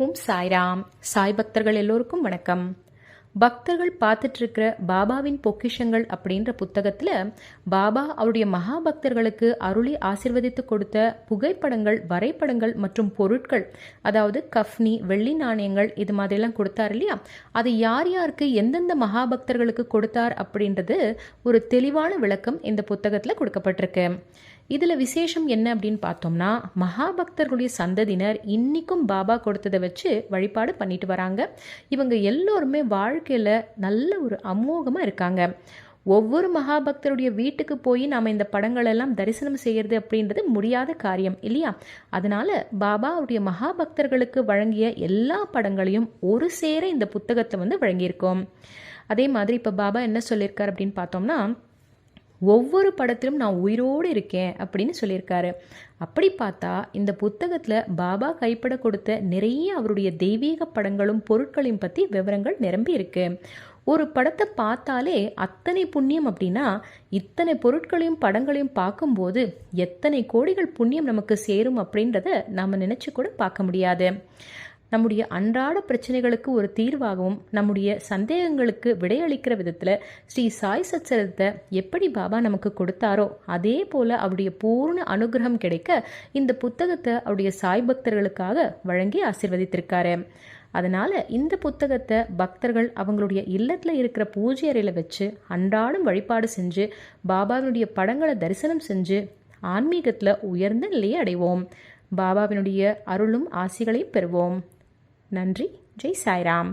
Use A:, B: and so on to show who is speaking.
A: ஓம் சாய்ராம். சாய் பக்தர்கள் எல்லோருக்கும் வணக்கம். பக்தர்கள் பார்த்துட்டு இருக்கிற பாபாவின் பொக்கிஷங்கள் அப்படின்ற புத்தகத்தில் பாபா அவருடைய மகா பக்தர்களுக்கு அருளி ஆசிர்வதித்து கொடுத்த புகைப்படங்கள், வரைபடங்கள் மற்றும் பொருட்கள், அதாவது கஃப்னி, வெள்ளி நாணயங்கள், இது மாதிரிலாம் கொடுத்தார் இல்லையா? அது யார் யாருக்கு எந்தெந்த மகா பக்தர்களுக்கு கொடுத்தார் அப்படின்றது ஒரு தெளிவான விளக்கம் இந்த புத்தகத்தில் கொடுக்கப்பட்டிருக்கு. இதில் விசேஷம் என்ன அப்படின்னு பார்த்தோம்னா, மகாபக்தர்களுடைய சந்ததியினர் இன்னிக்கும் பாபா கொடுத்ததை வச்சு வழிபாடு பண்ணிட்டு வராங்க. இவங்க எல்லோருமே வாழ்க்கையில் நல்ல ஒரு அமோகமாக இருக்காங்க. ஒவ்வொரு மகாபக்தருடைய வீட்டுக்கு போய் நாம் இந்த படங்கள் எல்லாம் தரிசனம் செய்கிறது அப்படின்றது முடியாத காரியம் இல்லையா? அதனால பாபா அவருடைய மகாபக்தர்களுக்கு வழங்கிய எல்லா படங்களையும் ஒரு சேர இந்த புத்தகத்தை வழங்கியிருக்கோம். அதே மாதிரி இப்போ பாபா என்ன சொல்லியிருக்கார் அப்படின்னு பார்த்தோம்னா, ஒவ்வொரு படத்திலும் நான் உயிரோடு இருக்கேன் அப்படின்னு சொல்லியிருக்காரு. அப்படி பார்த்தா இந்த புத்தகத்தில் பாபா கைப்பட கொடுத்த நிறைய அவருடைய தெய்வீக படங்களும் பொருட்களையும் பற்றி விவரங்கள் நிரம்பி இருக்கு. ஒரு படத்தை பார்த்தாலே அத்தனை புண்ணியம் அப்படின்னா, இத்தனை பொருட்களையும் படங்களையும் பார்க்கும்போது எத்தனை கோடிகள் புண்ணியம் நமக்கு சேரும் அப்படின்றத நாம் நினச்சி கூட பார்க்க முடியாது. நம்முடைய அன்றாட பிரச்சனைகளுக்கு ஒரு தீர்வாகவும் நம்முடைய சந்தேகங்களுக்கு விடையளிக்கிற விதத்தில் ஸ்ரீ சாய் சச்சரித்தை எப்படி பாபா நமக்கு கொடுத்தாரோ அதே போல் அவருடைய பூர்ண அனுகிரகம் கிடைக்க இந்த புத்தகத்தை அவருடைய சாய் பக்தர்களுக்காக வழங்கி ஆசீர்வதித்திருக்காரு. அதனால் இந்த புத்தகத்தை பக்தர்கள் அவங்களுடைய இல்லத்தில் இருக்கிற பூஜை அறையில் வச்சு அன்றாடம் வழிபாடு செஞ்சு பாபாவினுடைய படங்களை தரிசனம் செஞ்சு ஆன்மீகத்தில் உயர்ந்த நிலையை அடைவோம். பாபாவினுடைய அருளும் ஆசிகளையும் பெறுவோம். நன்றி. ஜெய் சாய்ராம்.